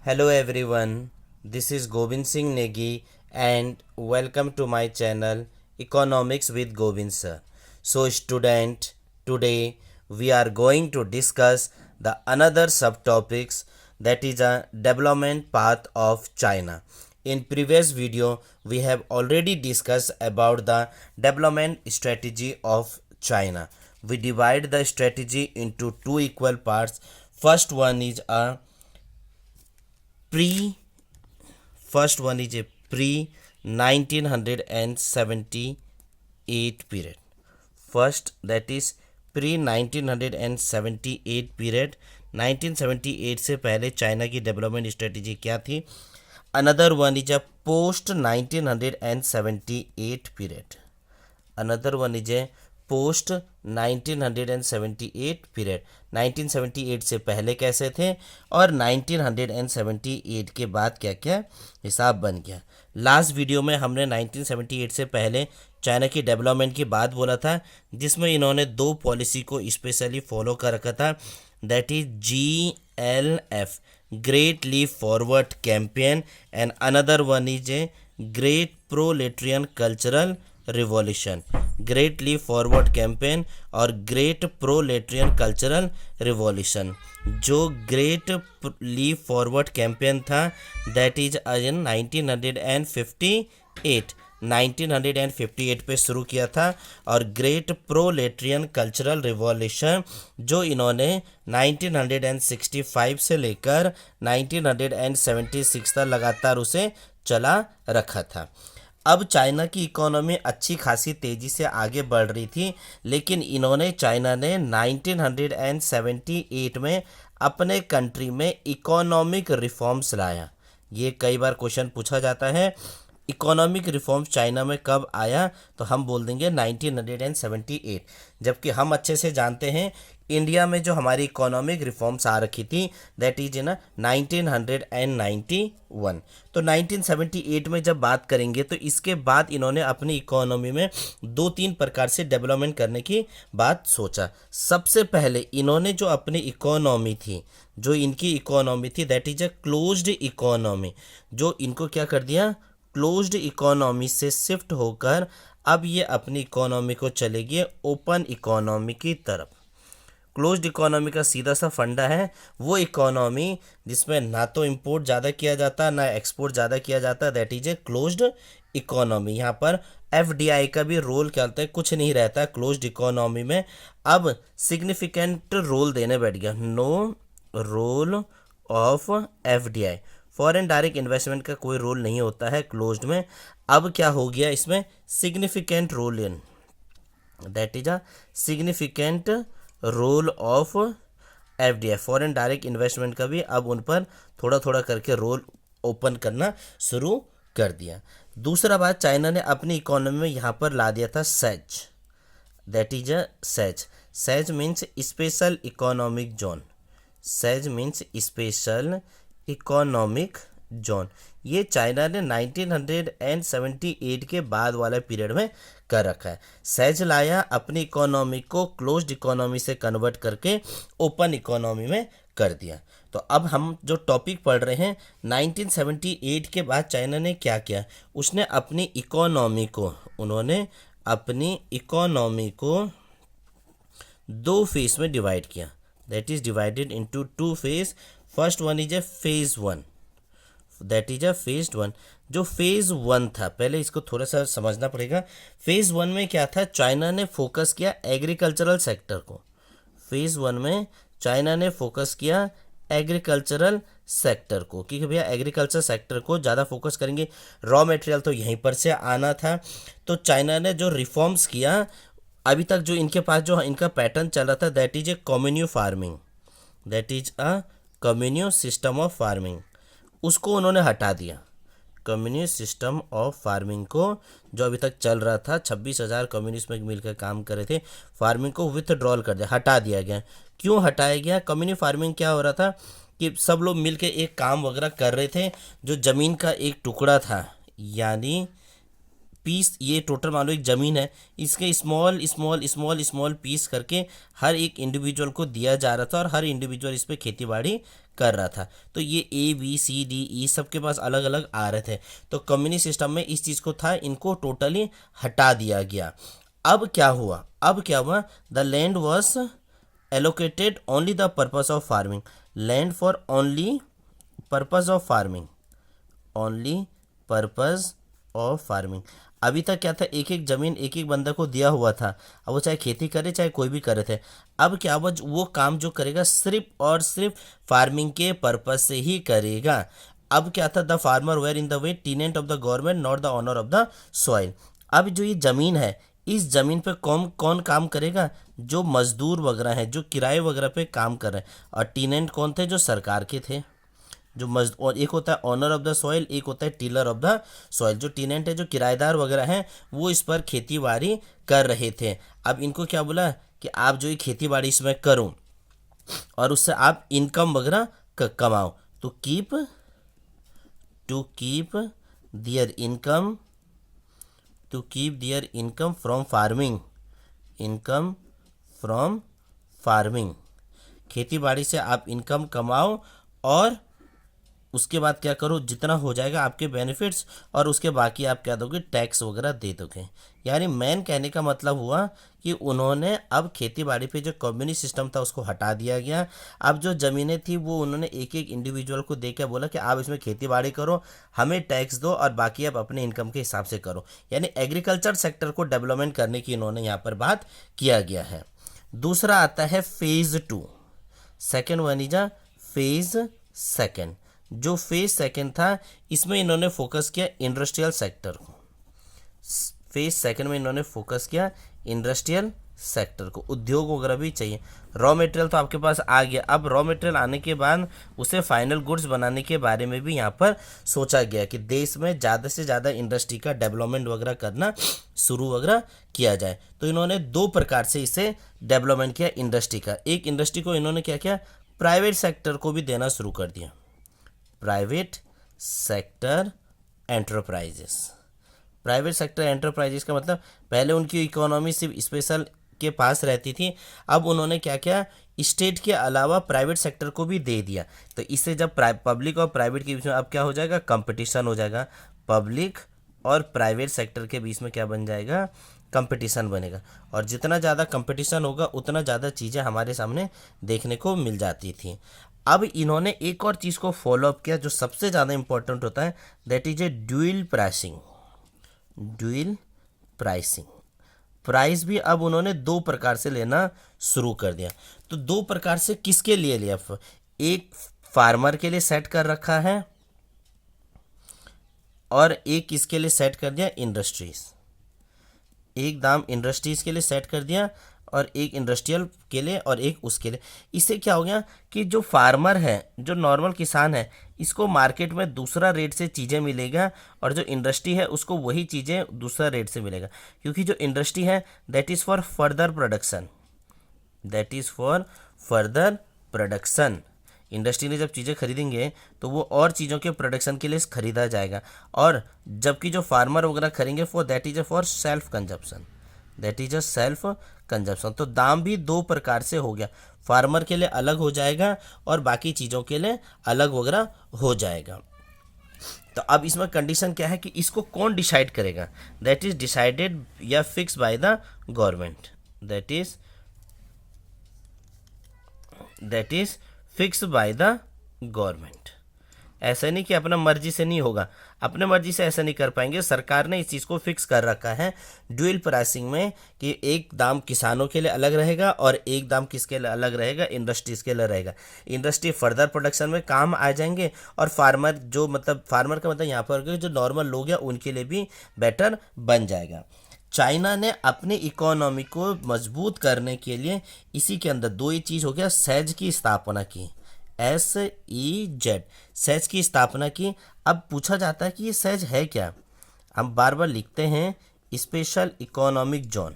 Hello everyone, this is Govind Singh Negi and welcome to my channel Economics with Govind sir. So student, today we are going to discuss the another subtopics, that is a development path of China. In previous video we have already discussed about the development strategy of China. We divide the strategy into two equal parts. First one is a pre first one is a pre 1978 period. First, that is pre 1978 period. 1978 से पहले China की development strategy क्या थी. Another one is a post 1978 period. Another one is A post 1978 period. 1978 से पहले कैसे थे और 1978 के बाद क्या क्या हिसाब बन गया. लास्ट वीडियो में हमने 1978 से पहले चाइना की डेवलपमेंट की बात बोला था, जिसमें इन्होंने दो पॉलिसी को स्पेशली फॉलो कर रखा था, that is GLF, great leap forward campaign, and another one is a great proletarian cultural revolution. Great leap forward campaign और ग्रेट प्रोलेटेरियन कल्चरल रिवॉल्यूशन. जो ग्रेट लीप फॉरवर्ड कैंपेन था that is in 1958 पे शुरू किया था, और great proletarian cultural revolution जो इन्होंने 1965 से लेकर 1976 तक लगातार उसे चला रखा था. अब चाइना की इकोनॉमी अच्छी खासी तेज़ी से आगे बढ़ रही थी, लेकिन चाइना ने 1978 में अपने कंट्री में इकोनॉमिक रिफॉर्म्स लाया. ये कई बार क्वेश्चन पूछा जाता है, इकोनॉमिक रिफॉर्म्स चाइना में कब आया, तो हम बोल देंगे 1978. जबकि हम अच्छे से जानते हैं इंडिया में जो हमारी इकोनॉमिक रिफॉर्म्स आ रखी थी दैट इज इन 1991. तो 1978 में जब बात करेंगे तो इसके बाद इन्होंने अपनी इकोनॉमी में दो तीन प्रकार से डेवलपमेंट करने की बात सोचा. सबसे पहले इन्होंने जो अपनी इकोनॉमी थी, जो इनकी इकोनॉमी थी that is a closed economy, जो इनको क्या कर दिया, क्लोज्ड इकोनॉमी से शिफ्ट होकर अब ये अपनी इकोनॉमी को चलेगी ओपन इकोनॉमी की तरफ. क्लोज्ड इकोनॉमी का सीधा सा फंडा है वो इकोनॉमी जिसमें ना तो इंपोर्ट ज़्यादा किया जाता ना एक्सपोर्ट ज़्यादा किया जाता, that is a closed economy. यहाँ पर FDI का भी रोल क्या होता है, कुछ नहीं रहता क्लोज्ड इकोनॉमी में. अब सिग्निफिकेंट रोल देने बैठ गया, no role of FDI, foreign direct investment का कोई रोल नहीं होता है क्लोज्ड में. अब क्या हो गया इसमें, significant role in, that is a significant role of FDI, foreign direct investment का भी अब उन पर थोड़ा थोड़ा करके रोल ओपन करना शुरू कर दिया. दूसरा बात, चाइना ने अपनी इकोनॉमी में यहाँ पर ला दिया था says, that is a says. Says means special economic zone. Says means special economic zone. ये चाइना ने 1978 के बाद वाले पीरियड में कर रखा है. सेज लाया, अपनी इकोनॉमी को क्लोज्ड इकोनॉमी से कन्वर्ट करके ओपन इकोनॉमी में कर दिया. तो अब हम जो टॉपिक पढ़ रहे हैं, 1978 के बाद चाइना ने क्या किया, उसने अपनी इकोनॉमी को, उन्होंने अपनी इकोनॉमी को दो फेज में डिवाइड किया, that is divided into two phase. First one is A phase one, that is a phase one. जो फेज वन था, पहले इसको थोड़ा सा समझना पड़ेगा. फेज वन में क्या था, चाइना ने फोकस किया एग्रीकल्चरल सेक्टर को. फेज वन में चाइना ने फोकस किया एग्रीकल्चरल सेक्टर को, क्योंकि भैया एग्रीकल्चर सेक्टर को ज़्यादा फोकस करेंगे, रॉ मटेरियल तो यहीं पर से आना था. तो चाइना ने जो रिफॉर्म्स किया, अभी तक जो इनके पास जो इनका पैटर्न चल रहा था that is a commune farming, that is a commune system of farming, उसको उन्होंने हटा दिया. कम्युनिस्ट सिस्टम ऑफ फार्मिंग को जो अभी तक चल रहा था, 26,000 कम्युनिस्ट में मिलकर काम कर रहे थे, फार्मिंग को विथड्रॉल कर दिया, हटा दिया गया. क्यों हटाया गया, कम्युनिस्ट फार्मिंग क्या हो रहा था कि सब लोग मिलकर एक काम वगैरह कर रहे थे, जो ज़मीन का एक टुकड़ा था, यानी पीस, ये टोटल मान लो एक ज़मीन है, इसके small small small small piece करके हर एक इंडिविजुअल को दिया जा रहा था, और हर इंडिविजुअल इस पर खेती बाड़ी कर रहा था। तो ये ABCDE सबके पास अलग अलग आ रहे थे। तो कम्युनिस्ट सिस्टम में इस चीज़ को था, इनको टोटली हटा दिया गया। अब क्या हुआ, the land was allocated only the purpose of farming, land for only purpose of farming, only purpose of farming. अभी तक क्या था, एक एक जमीन एक एक बंदा को दिया हुआ था, अब वो चाहे खेती करे चाहे कोई भी करे थे। अब क्या हुआ, वो काम जो करेगा सिर्फ और सिर्फ फार्मिंग के पर्पज से ही करेगा। अब क्या था, the farmer were in the way tenant of the government not the owner of the soil. अब जो ये ज़मीन है, इस ज़मीन पे कौन कौन काम करेगा, जो मजदूर वगैरह हैं, जो किराए वगैरह पे काम कर रहे हैं। और टीनेंट कौन थे, जो सरकार के थे, जो और एक होता है ऑनर ऑफ द सॉइल, एक होता है टीलर ऑफ द सॉइल। जो टीनेंट है, जो किराएदार वगैरह हैं, वो इस पर खेती बाड़ी कर रहे थे। अब इनको क्या बोला कि आप जो ये खेती बाड़ी इसमें करो और उससे आप इनकम वगैरह कमाओ। To keep their income from farming, खेती बाड़ी से आप इनकम कमाओ और उसके बाद क्या करो, जितना हो जाएगा आपके बेनिफिट्स, और उसके बाकी आप क्या दोगे, टैक्स वगैरह दे दोगे। यानी मेन कहने का मतलब हुआ कि उन्होंने अब खेती बाड़ी पे जो कम्युनिस्ट सिस्टम था उसको हटा दिया गया। अब जो ज़मीनें थी वो उन्होंने एक एक इंडिविजुअल को दे के बोला कि आप इसमें खेती बाड़ी करो, हमें टैक्स दो और बाकी आप अपने इनकम के हिसाब से करो। यानी एग्रीकल्चर सेक्टर को डेवलपमेंट करने की इन्होंने यहाँ पर बात किया गया है। दूसरा आता है phase 2, second one is a phase second. जो फेज सेकंड था, इसमें इन्होंने फोकस किया इंडस्ट्रियल सेक्टर को। फेज सेकंड में इन्होंने फोकस किया इंडस्ट्रियल सेक्टर को। उद्योग वगैरह भी चाहिए, रॉ मटेरियल तो आपके पास आ गया। अब रॉ मटेरियल आने के बाद उसे फाइनल गुड्स बनाने के बारे में भी यहाँ पर सोचा गया कि देश में ज़्यादा से ज़्यादा इंडस्ट्री का डेवलपमेंट वगैरह करना शुरू वगैरह किया जाए। तो इन्होंने दो प्रकार से इसे डेवलपमेंट किया इंडस्ट्री का। एक इंडस्ट्री को इन्होंने क्या किया, प्राइवेट सेक्टर को भी देना शुरू कर दिया, private sector enterprises. Private sector enterprises का मतलब पहले उनकी इकोनॉमी सिर्फ स्पेशल के पास रहती थी, अब उन्होंने क्या किया, स्टेट के अलावा प्राइवेट सेक्टर को भी दे दिया। तो इससे जब पब्लिक और प्राइवेट के बीच में अब क्या हो जाएगा, कंपटीशन हो जाएगा। पब्लिक और प्राइवेट सेक्टर के बीच में क्या बन जाएगा, कंपटीशन बनेगा। और जितना ज़्यादा कंपटीशन होगा उतना ज़्यादा चीज़ें हमारे सामने देखने को मिल जाती थी। अब इन्होंने एक और चीज़ को फॉलो अप किया जो सबसे ज़्यादा इंपॉर्टेंट होता है, that is A dual pricing. Price भी अब उन्होंने दो प्रकार से लेना शुरू कर दिया। तो दो प्रकार से किसके लिए लिया, एक फार्मर के लिए सेट कर रखा है और एक किसके लिए सेट कर दिया, इंडस्ट्रीज। एक दाम इंडस्ट्रीज के लिए सेट कर दिया और एक इंडस्ट्रियल के लिए और एक उसके लिए। इससे क्या हो गया कि जो फार्मर है, जो नॉर्मल किसान है, इसको मार्केट में दूसरा रेट से चीज़ें मिलेगा और जो इंडस्ट्री है उसको वही चीज़ें दूसरा रेट से मिलेगा। क्योंकि जो इंडस्ट्री है that is for further production, industry ने जब चीज़ें खरीदेंगे तो वो और चीज़ों के प्रोडक्शन के लिए खरीदा जाएगा। और जबकि जो फार्मर वगैरह खरीदेंगे that is for self consumption. तो दाम भी दो प्रकार से हो गया, फार्मर के लिए अलग हो जाएगा और बाकी चीज़ों के लिए अलग वगैरह हो जाएगा। तो अब इसमें कंडीशन क्या है कि इसको कौन डिसाइड करेगा, दैट इज डिसाइडेड या fix by the government, that is fix by the government. ऐसा नहीं कि अपना मर्जी से नहीं होगा, अपने मर्जी से ऐसा नहीं कर पाएंगे। सरकार ने इस चीज़ को फिक्स कर रखा है ड्यूल प्राइसिंग में कि एक दाम किसानों के लिए अलग रहेगा और एक दाम किसके लिए अलग रहेगा, इंडस्ट्रीज के लिए रहेगा। इंडस्ट्री फर्दर प्रोडक्शन में काम आ जाएंगे और फार्मर फार्मर का मतलब यहाँ पर जो नॉर्मल लोग हैं उनके लिए भी बेटर बन जाएगा। चाइना ने अपनी इकोनॉमी को मजबूत करने के लिए इसी के अंदर दो ही चीज़ हो गया, सेज की स्थापना की, SEZ, सेज की स्थापना की। अब पूछा जाता है कि ये सेज है क्या, हम बार बार लिखते हैं स्पेशल इकोनॉमिक जोन,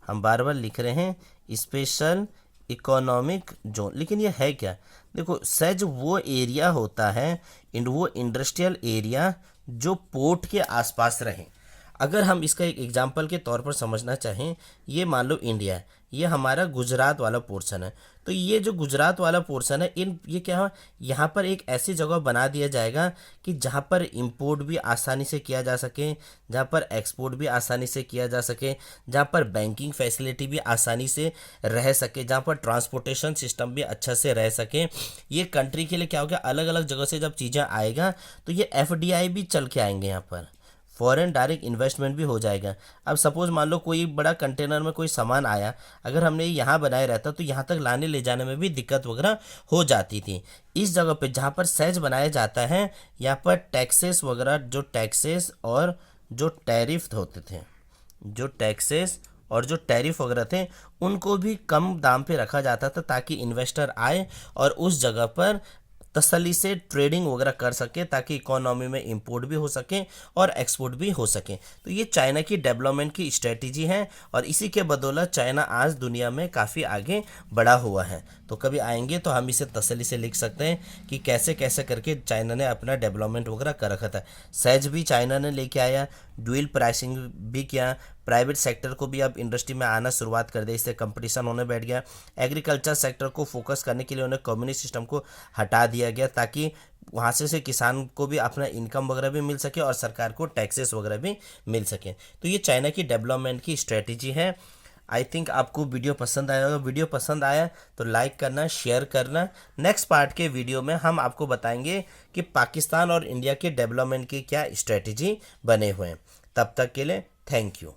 हम बार बार लिख रहे हैं स्पेशल इकोनॉमिक जोन, लेकिन ये है क्या। देखो, सेज वो एरिया होता है, वो इंडस्ट्रियल एरिया जो पोर्ट के आसपास रहे। अगर हम इसका एक एग्जांपल के तौर पर समझना चाहें, ये मान लो इंडिया है, ये हमारा गुजरात वाला पोर्शन है। तो ये जो गुजरात वाला पोर्शन है, ये क्या है, यहाँ पर एक ऐसी जगह बना दिया जाएगा कि जहाँ पर इंपोर्ट भी आसानी से किया जा सके, जहाँ पर एक्सपोर्ट भी आसानी से किया जा सके, जहाँ पर बैंकिंग फैसिलिटी भी आसानी से रह सके, जहाँ पर ट्रांसपोर्टेशन सिस्टम भी अच्छा से रह सके। ये कंट्री के लिए क्या होगा, अलग अलग जगह से जब चीज़ें आएगा तो ये FDI भी चल के आएंगे, यहाँ पर फॉरेन डायरेक्ट इन्वेस्टमेंट भी हो जाएगा। अब सपोज मान लो कोई बड़ा कंटेनर में कोई सामान आया, अगर हमने यहाँ बनाए रहता तो यहाँ तक लाने ले जाने में भी दिक्कत वगैरह हो जाती थी। इस जगह पे जहाँ पर सहज बनाया जाता है, यहाँ पर टैक्सेस वगैरह, जो टैक्सेस और जो टैरिफ होते थे, जो टैक्सेस और जो टैरिफ वगैरह थे, उनको भी कम दाम पे रखा जाता था ताकि इन्वेस्टर आए और उस जगह पर तसल्ली से ट्रेडिंग वगैरह कर सके, ताकि इकोनॉमी में इंपोर्ट भी हो सके और एक्सपोर्ट भी हो सके। तो ये चाइना की डेवलपमेंट की स्ट्रेटजी है और इसी के बदौलत चाइना आज दुनिया में काफ़ी आगे बढ़ा हुआ है। तो कभी आएंगे तो हम इसे तसल्ली से लिख सकते हैं कि कैसे कैसे करके चाइना ने अपना डेवलपमेंट वगैरह कर रखा था। सहज भी चाइना ने लेके आया, ड्यूल प्राइसिंग भी किया, प्राइवेट सेक्टर को भी अब इंडस्ट्री में आना शुरुआत कर दिया, इससे कंपटीशन होने बैठ गया। एग्रीकल्चर सेक्टर को फोकस करने के लिए उन्हें कम्युनिस्ट सिस्टम को हटा दिया गया ताकि वहाँ से किसान को भी अपना इनकम वगैरह भी मिल सके और सरकार को टैक्सेस वगैरह भी मिल सके। तो ये चाइना की डेवलपमेंट की स्ट्रेटजी है। आई थिंक आपको वीडियो पसंद आया होगा। वीडियो पसंद आया तो लाइक करना, शेयर करना। नेक्स्ट पार्ट के वीडियो में हम आपको बताएंगे कि पाकिस्तान और इंडिया के डेवलपमेंट की क्या स्ट्रेटजी बने हुए हैं। तब तक के लिए थैंक यू।